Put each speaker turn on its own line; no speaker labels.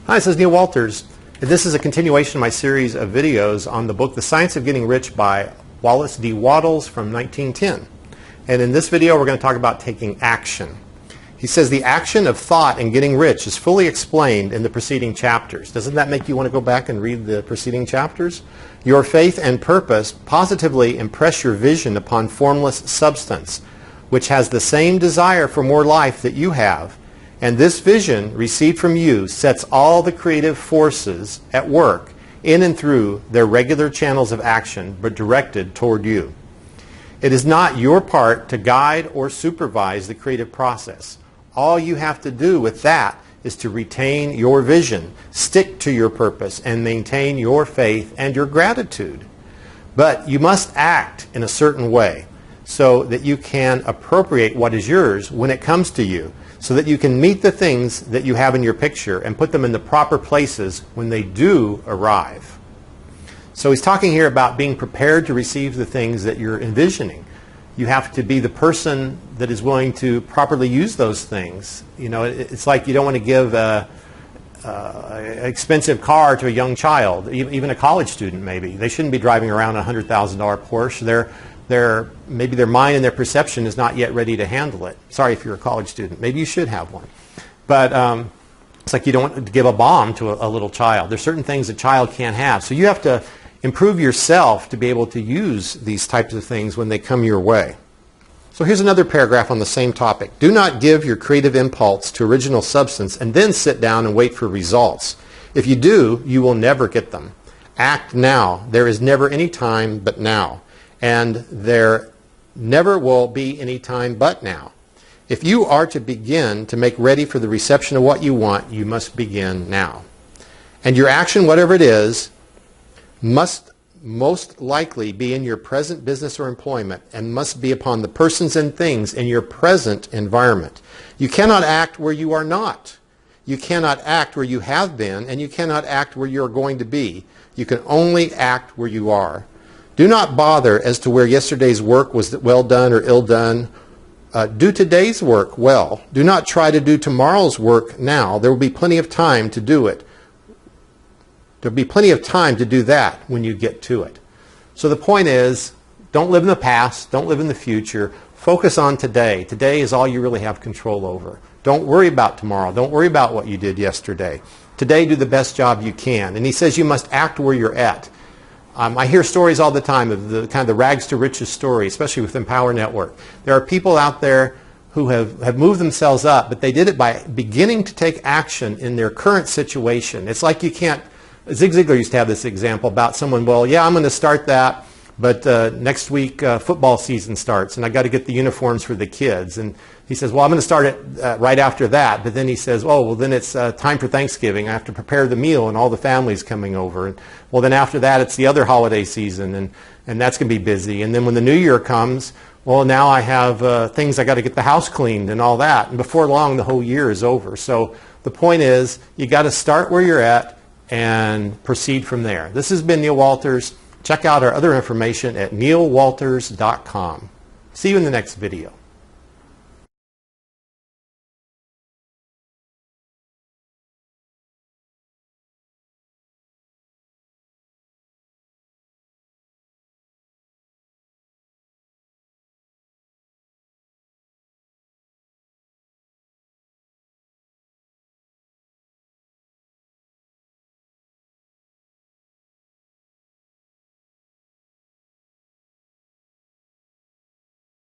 Hi, this is Neil Walters. This is a continuation of my series of videos on the book The Science of Getting Rich by Wallace D. Wattles from 1910. And in this video we're going to talk about taking action. He says the action of thought in getting rich is fully explained in the preceding chapters. Doesn't that make you want to go back and read the preceding chapters? Your faith and purpose positively impress your vision upon formless substance, which has the same desire for more life that you have. And this vision received from you sets all the creative forces at work in and through their regular channels of action, but directed toward you. It is not your part to guide or supervise the creative process. All you have to do with that is to retain your vision, stick to your purpose, and maintain your faith and your gratitude. But you must act in a certain way so that you can appropriate what is yours when it comes to you, so that you can meet the things that you have in your picture and put them in the proper places when they do arrive. So he's talking here about being prepared to receive the things that you're envisioning. You have to be the person that is willing to properly use those things. You know, it's like you don't want to give an expensive car to a young child, even a college student maybe. They shouldn't be driving around a $100,000 Porsche. Maybe their mind and their perception is not yet ready to handle it. Sorry if you're a college student. Maybe you should have one. But it's like you don't want to give a bomb to a little child. There's certain things a child can't have. So you have to improve yourself to be able to use these types of things when they come your way. So here's another paragraph on the same topic. Do not give your creative impulse to original substance and then sit down and wait for results. If you do, you will never get them. Act now. There is never any time but now. And there never will be any time but now. If you are to begin to make ready for the reception of what you want, you must begin now. And your action, whatever it is, must most likely be in your present business or employment and must be upon the persons and things in your present environment. You cannot act where you are not. You cannot act where you have been, and you cannot act where you are going to be. You can only act where you are. Do not bother as to where yesterday's work was well done or ill done. Do today's work well. Do not try to do tomorrow's work now. There will be plenty of time to do it. There will be plenty of time to do that when you get to it. So the point is, don't live in the past. Don't live in the future. Focus on today. Today is all you really have control over. Don't worry about tomorrow. Don't worry about what you did yesterday. Today, do the best job you can. And he says you must act where you're at. I hear stories all the time of the kind of the rags to riches story, especially with Empower Network. There are people out there who have moved themselves up, but they did it by beginning to take action in their current situation. It's like you can't, Zig Ziglar used to have this example about someone, well, yeah, I'm going to start that, but next week football season starts, and I got to get the uniforms for the kids. And he says, well, I'm going to start it right after that. But then he says, oh, well, then it's time for Thanksgiving. I have to prepare the meal, and all the family's coming over. And, well, then after that, it's the other holiday season, and that's going to be busy. And then when the new year comes, well, now I have things I got to get the house cleaned and all that. And before long, the whole year is over. So the point is, you got to start where you're at and proceed from there. This has been Neil Walters. Check out our other information at neilwalters.com. See you in the next video.